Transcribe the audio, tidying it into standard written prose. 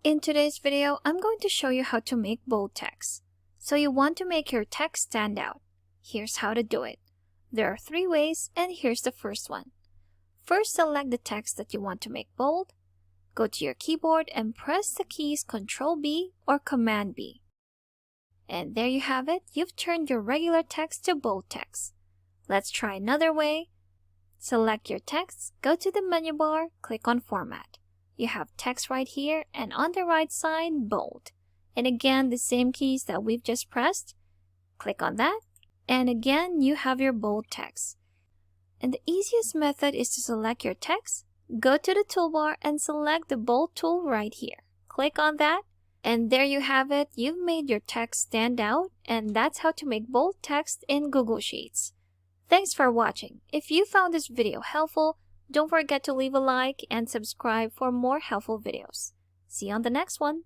In today's video, I'm going to show you how to make bold text. So you want to make your text stand out. Here's how to do it. There are 3 ways, and here's the first one. First, select the text that you want to make bold. Go to your keyboard and press the keys Ctrl-B or Command-B. And there you have it. You've turned your regular text to bold text. Let's try another way. Select your text, go to the menu bar, click on Format. You have text right here, and on the right side, bold. And again, the same keys that we've just pressed. Click on that, and again, you have your bold text. And the easiest method is to select your text, go to the toolbar, and select the bold tool right here. Click on that, and there you have it. You've made your text stand out, and that's how to make bold text in Google Sheets. Thanks for watching. If you found this video helpful, don't forget to leave a like and subscribe for more helpful videos. See you on the next one.